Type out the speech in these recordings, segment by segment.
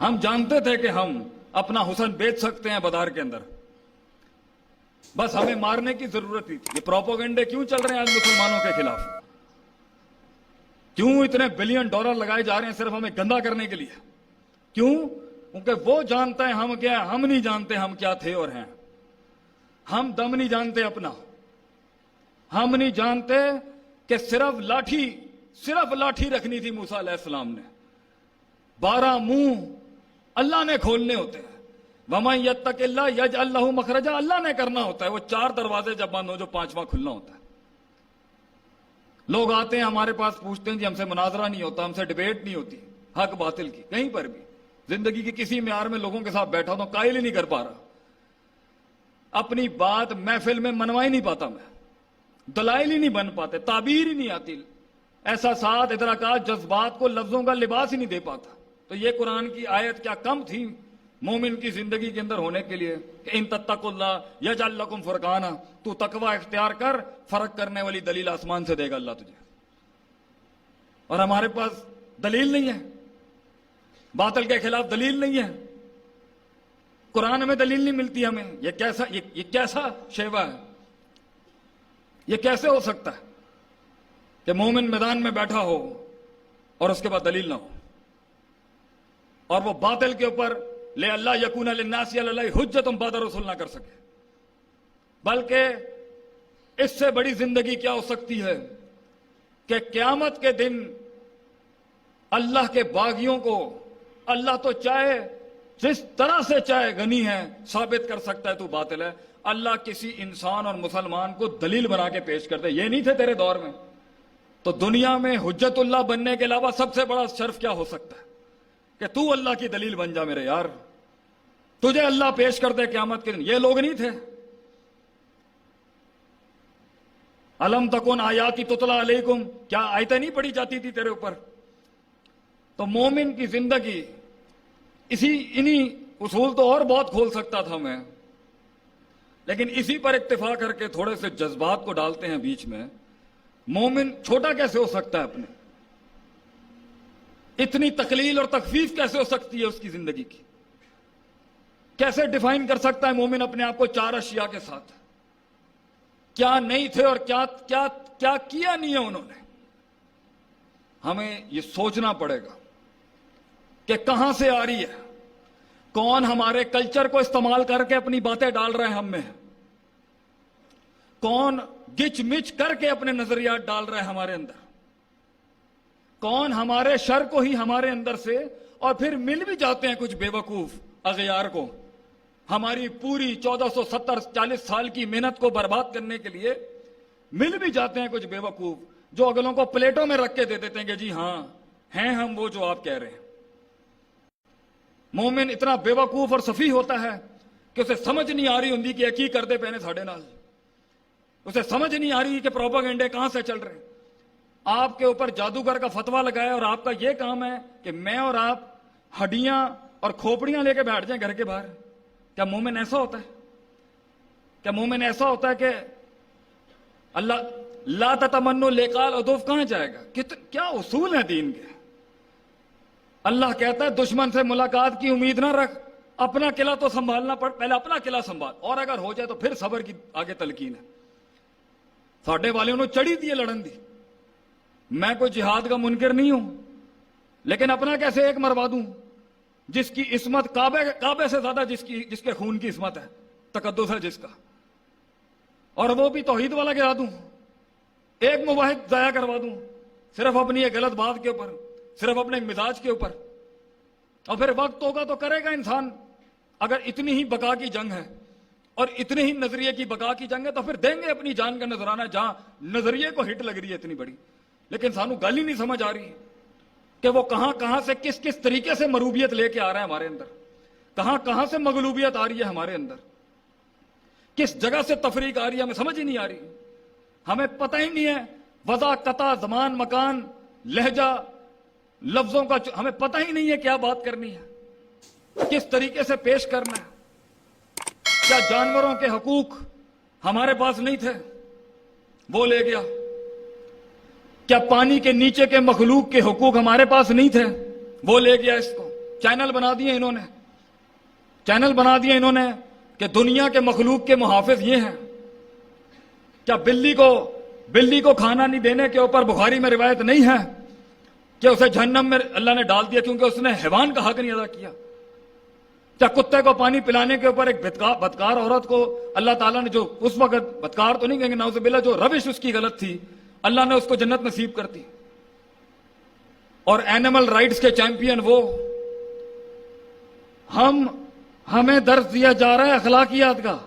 ہم جانتے تھے کہ ہم اپنا حسن بیچ سکتے ہیں بازار کے اندر، بس ہمیں مارنے کی ضرورت ہی تھی۔ یہ پروپیگنڈے کیوں چل رہے ہیں آج مسلمانوں کے خلاف؟ کیوں اتنے بلین ڈالر لگائے جا رہے ہیں صرف ہمیں گندا کرنے کے لیے؟ کیوں؟ کیونکہ وہ جانتا ہے ہم کیا ہے، ہم نہیں جانتے ہم کیا تھے اور ہیں۔ ہم دم نہیں جانتے اپنا، ہم نہیں جانتے کہ صرف لاٹھی رکھنی تھی موسیٰ علیہ السلام نے، 12 منہ اللہ نے کھولنے ہوتے ہیں۔ وَمَن يَتَّقِ اللَّهَ يَجْعَل لَّهُ مَخْرَجًا، اللہ نے کرنا ہوتا ہے۔ وہ 4 دروازے جب بند ہو جو 5واں کھلنا ہوتا ہے۔ لوگ آتے ہیں ہمارے پاس پوچھتے ہیں جی ہم سے مناظرہ نہیں ہوتا، ہم سے ڈیبیٹ نہیں ہوتی حق باطل کی، کہیں پر بھی زندگی کی کسی معیار میں لوگوں کے ساتھ بیٹھا تو قائل ہی نہیں کر پا رہا، اپنی بات محفل میں منوا ہی نہیں پاتا، میں دلائل ہی نہیں بن پاتے، تعبیر ہی نہیں آتی، احساسات ادراکات جذبات کو لفظوں کا لباس ہی نہیں دے پاتا۔ تو یہ قرآن کی آیت کیا کم تھی مومن کی زندگی کے اندر ہونے کے لیے کہ ان تتقوا اللہ یجعل لکم فرقانا، تو تقوی اختیار کر، فرق کرنے والی دلیل آسمان سے دے گا اللہ تجھے۔ اور ہمارے پاس دلیل نہیں ہے، باطل کے خلاف دلیل نہیں ہے، قرآن میں دلیل نہیں ملتی ہمیں۔ یہ کیسا شیوا ہے؟ یہ کیسے ہو سکتا ہے کہ مومن میدان میں بیٹھا ہو اور اس کے بعد دلیل نہ ہو، اور وہ باطل کے اوپر لے اللہ یکون للناس علی اللہ حجۃ بعد الرسل نہ کر سکے؟ بلکہ اس سے بڑی زندگی کیا ہو سکتی ہے کہ قیامت کے دن اللہ کے باغیوں کو اللہ تو چاہے جس طرح سے چاہے غنی ہے ثابت کر سکتا ہے تو باطل ہے۔ اللہ کسی انسان اور مسلمان کو دلیل بنا کے پیش کرتے، یہ نہیں تھے تیرے دور میں، تو دنیا میں حجت اللہ بننے کے علاوہ سب سے بڑا شرف کیا ہو سکتا ہے کہ تو اللہ کی دلیل بن جا میرے یار، تجھے اللہ پیش کر دے قیامت کے دن۔ یہ لوگ نہیں تھے۔ الم تکن آیاتی تتلی علیکم، کیا آیتیں نہیں پڑھی جاتی تھی تیرے اوپر؟ تو مومن کی زندگی انہی اصول تو اور بہت کھول سکتا تھا میں، لیکن اسی پر اکتفا کر کے تھوڑے سے جذبات کو ڈالتے ہیں بیچ میں۔ مومن چھوٹا کیسے ہو سکتا ہے اپنے؟ اتنی تقلیل اور تخفیف کیسے ہو سکتی ہے اس کی زندگی کی؟ کیسے ڈیفائن کر سکتا ہے مومن اپنے آپ کو 4 اشیاء کے ساتھ؟ کیا نہیں تھے اور کیا کیا نہیں ہے انہوں نے؟ ہمیں یہ سوچنا پڑے گا کہ کہاں سے آ رہی ہے، کون ہمارے کلچر کو استعمال کر کے اپنی باتیں ڈال رہے ہیں ہم میں، کون گچ مچ کر کے اپنے نظریات ڈال رہے ہیں ہمارے اندر، کون ہمارے شر کو ہی ہمارے اندر سے، اور پھر مل بھی جاتے ہیں کچھ بے وقوف اغیار کو ہماری پوری 1470-40 سال کی محنت کو برباد کرنے کے لیے مل بھی جاتے ہیں کچھ بے وقوف جو اگلوں کو پلیٹوں میں رکھ کے دے دیتے ہیں کہ جی ہاں ہیں ہم وہ جو آپ کہہ رہے ہیں۔ مومن اتنا بے وقوف اور سفیہ ہوتا ہے کہ اسے سمجھ نہیں آ رہی ہوں کہ کی کردے پہنے ساڑھے نال، اسے سمجھ نہیں آ رہی کہ پروپیگنڈے کہاں سے چل رہے ہیں۔ آپ کے اوپر جادوگر کا فتویٰ لگایا اور آپ کا یہ کام ہے کہ میں اور آپ ہڈیاں اور کھوپڑیاں لے کے بیٹھ جائیں گھر کے باہر۔ کیا مومن ایسا ہوتا ہے؟ کیا مومن ایسا ہوتا ہے کہ اللہ لا تتمنوا لقاء العدو کہاں جائے گا؟ کیا اصول ہیں دین کے؟ اللہ کہتا ہے دشمن سے ملاقات کی امید نہ رکھ، اپنا قلعہ تو سنبھالنا پہلے اپنا قلعہ سنبھال، اور اگر ہو جائے تو پھر صبر کی آگے تلقین ہے۔ ساڈے والوں نے چڑھی دی لڑن دی۔ میں کوئی جہاد کا منکر نہیں ہوں، لیکن اپنا کیسے ایک مروا دوں جس کی عصمت کعبے سے زیادہ جس کے خون کی عصمت ہے، تقدس ہے جس کا، اور وہ بھی توحید والا گرا دوں، ایک مواحد ضائع کروا دوں صرف اپنی ایک غلط بات کے اوپر، صرف اپنے مزاج کے اوپر۔ اور پھر وقت ہوگا تو کرے گا انسان، اگر اتنی ہی بقا کی جنگ ہے اور اتنے ہی نظریے کی بقا کی جنگ ہے تو پھر دیں گے اپنی جان کا نذرانہ جہاں نظریے کو ہٹ لگ رہی ہے اتنی بڑی۔ لیکن سانو گل ہی نہیں سمجھ آ رہی کہ وہ کہاں سے کس طریقے سے مروبیت لے کے آ رہا ہے ہمارے اندر، کہاں سے مغلوبیت آ رہی ہے ہمارے اندر، کس جگہ سے تفریق آ رہی ہے، ہمیں سمجھ ہی نہیں آ رہی، ہمیں پتہ ہی نہیں ہے وضع قطع زمان مکان لہجہ لفظوں کا، ہمیں پتہ ہی نہیں ہے کیا بات کرنی ہے، کس طریقے سے پیش کرنا ہے۔ کیا جانوروں کے حقوق ہمارے پاس نہیں تھے؟ وہ لے گیا۔ کیا پانی کے نیچے کے مخلوق کے حقوق ہمارے پاس نہیں تھے؟ وہ لے گیا اس کو۔ چینل بنا دیے انہوں نے، چینل بنا دیے انہوں نے کہ دنیا کے مخلوق کے محافظ یہ ہیں. کیا بلی کو کھانا نہیں دینے کے اوپر بخاری میں روایت نہیں ہے کہ اسے جہنم میں اللہ نے ڈال دیا کیونکہ اس نے حیوان کا حق نہیں ادا کیا؟ کیا کتے کو پانی پلانے کے اوپر ایک بدکار عورت کو اللہ تعالیٰ نے، جو اس وقت بدکار تو نہیں کہیں گے نعوذ باللہ، جو روش اس کی غلط تھی، اللہ نے اس کو جنت نصیب کر دی؟ اور اینیمل رائٹس کے چیمپئن وہ، ہمیں درس دیا جا رہا ہے اخلاقیات کا.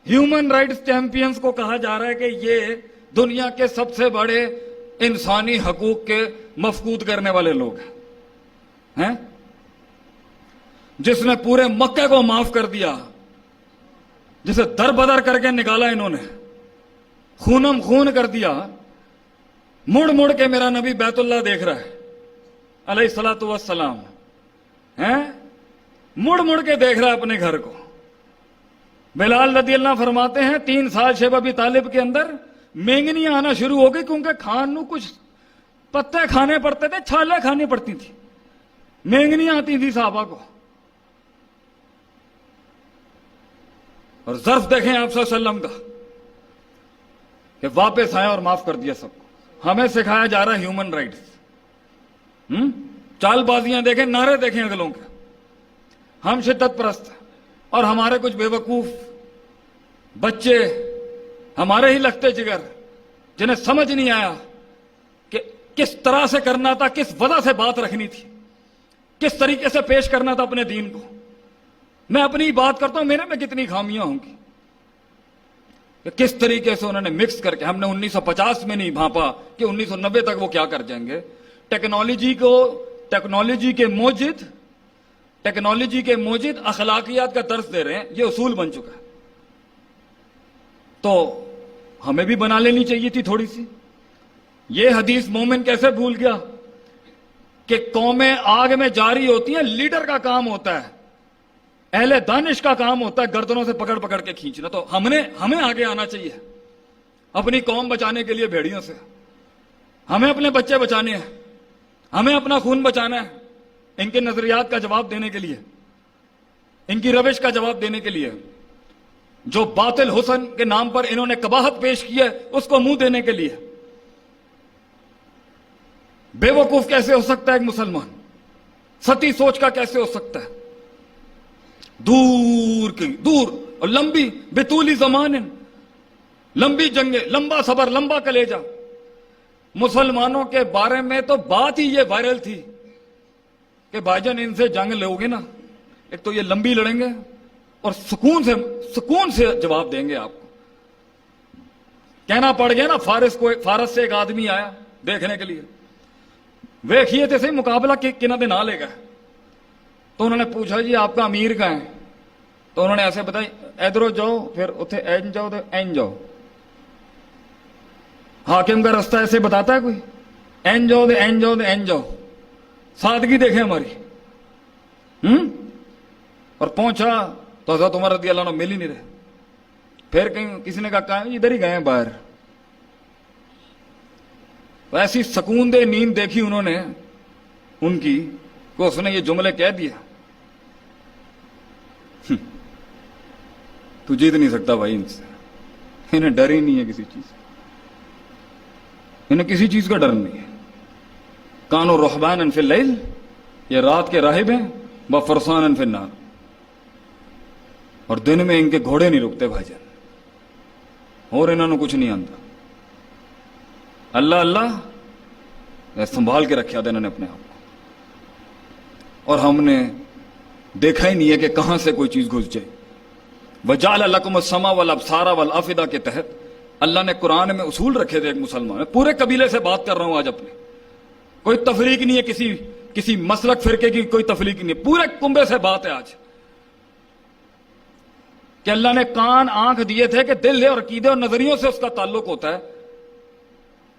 ہیومن رائٹس چیمپئنز کو کہا جا رہا ہے کہ یہ دنیا کے سب سے بڑے انسانی حقوق کے مفقود کرنے والے لوگ ہیں. جس نے پورے مکے کو معاف کر دیا، جسے در بدر کر کے نکالا انہوں نے، خونم خون کر دیا. مڑ مڑ کے میرا نبی بیت اللہ دیکھ رہا ہے علیہ الصلوۃ والسلام، مڑ مڑ کے دیکھ رہا ہے اپنے گھر کو. بلال رضی اللہ فرماتے ہیں 3 سال شیب ابی طالب کے اندر مینگنیاں آنا شروع ہو گئی، کیونکہ کھان نو کچھ پتے کھانے پڑتے تھے، چھالیں کھانی پڑتی تھی، مینگنیاں آتی تھی صحابہ کو. اور ظرف دیکھیں آپ صلی اللہ علیہ وسلم کا کہ واپس آئے اور معاف کر دیا سب کو. ہمیں سکھایا جا رہا ہے ہیومن رائٹس. چال بازیاں دیکھیں، نعرے دیکھیں اگلوں کے. ہم شدت پرست اور ہمارے کچھ بے وقوف بچے، ہمارے ہی لگتے جگر، جنہیں سمجھ نہیں آیا کہ کس طرح سے کرنا تھا، کس وجہ سے بات رکھنی تھی، کس طریقے سے پیش کرنا تھا اپنے دین کو. میں اپنی بات کرتا ہوں، میرے میں کتنی خامیاں ہوں گی کہ کس طریقے سے انہوں نے مکس کر کے. ہم نے 1950 میں نہیں بھانپا کہ 1990 تک وہ کیا کر جائیں گے. ٹیکنالوجی کے موجد اخلاقیات کا درس دے رہے ہیں، یہ اصول بن چکا ہے. تو ہمیں بھی بنا لینی چاہیے تھی تھوڑی سی. یہ حدیث مومن کیسے بھول گیا کہ قومیں آگ میں جاری ہوتی ہیں، لیڈر کا کام ہوتا ہے، اہل دانش کا کام ہوتا ہے گردنوں سے پکڑ پکڑ کے کھینچنا. تو ہمیں آگے آنا چاہیے اپنی قوم بچانے کے لیے بھیڑیوں سے. ہمیں اپنے بچے بچانے ہیں، ہمیں اپنا خون بچانا ہے، ان کے نظریات کا جواب دینے کے لیے، ان کی روش کا جواب دینے کے لیے. جو باطل حسن کے نام پر انہوں نے قباحت پیش کی ہے اس کو منہ دینے کے لیے. بے وقوف کیسے ہو سکتا ہے ایک مسلمان؟ ستی سوچ کا کیسے ہو سکتا ہے؟ دور اور لمبی بطولی زمان، لمبی جنگیں، لمبا صبر، لمبا کلیجہ. مسلمانوں کے بارے میں تو بات ہی یہ وائرل تھی کہ بھائی جان ان سے جنگ لو گے نا، ایک تو یہ لمبی لڑیں گے اور سکون سے جواب دیں گے آپ کو. کہنا پڑ گیا نا، فارس سے ایک آدمی آیا دیکھنے کے لیے، ویکھیے تھے صحیح مقابلہ کنہ دن نہ لے گا. تو انہوں نے پوچھا جی آپ کا امیر کہاں ہے؟ تو انہوں نے ایسے بتائی ادھر جاؤ، پھر اتنے این جاؤ تو این جاؤ. حاکم کا رستہ ایسے بتاتا ہے کوئی؟ این جاؤ تو این جاؤ تو این جاؤ. سادگی دیکھیں ہماری. اور پہنچا تو حضرت عمر رضی اللہ عنہ مل ہی نہیں رہے. پھر کہیں کسی نے کہا ادھر ہی گئے ہیں باہر. تو ایسی سکون دہ نیند دیکھی انہوں نے ان کی کہ اس نے یہ جملے کہہ دیا. تو جیت نہیں سکتا بھائی ان سے، انہیں ڈر ہی نہیں ہے کسی چیز، انہیں کسی چیز کا ڈر نہیں ہے. کانو رہبانا فی اللیل، یہ رات کے راہب ہیں، وفرسانا فی النار، اور دن میں ان کے گھوڑے نہیں رکتے بھائی جان، اور انہوں نے کچھ نہیں آتا. اللہ سنبھال کے رکھا تھا انہوں نے اپنے آپ کو، اور ہم نے دیکھا ہی نہیں ہے کہ کہاں سے کوئی چیز گھس جائے. وَجَعَلَ لَكُمُ السَّمْعَ وَالْأَبْصَارَ وَالْأَفْئِدَةَ کے تحت اللہ نے قرآن میں اصول رکھے تھے. ایک مسلمان، میں پورے قبیلے سے بات کر رہا ہوں آج اپنے، کوئی تفریق نہیں ہے، کسی مسلک فرقے کی کوئی تفریق نہیں ہے، پورے کنبے سے بات ہے آج کہ اللہ نے کان آنکھ دیے تھے کہ دل ہے اور عقیدے اور نظریوں سے اس کا تعلق ہوتا ہے،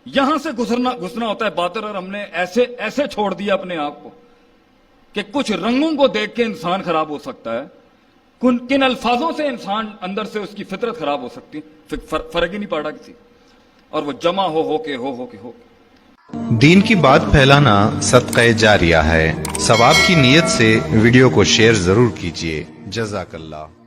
یہاں سے گھسنا ہوتا ہے باطل. اور ہم نے ایسے چھوڑ دیا اپنے آپ کو کہ کچھ رنگوں کو دیکھ کے انسان خراب ہو سکتا ہے، کن الفاظوں سے انسان اندر سے اس کی فطرت خراب ہو سکتی ہے، فرق ہی نہیں پڑا کسی. اور وہ جمع ہو کے دین کی بات پھیلانا صدقہ جاریہ ہے، ثواب کی نیت سے ویڈیو کو شیئر ضرور کیجیے۔ جزاک اللہ۔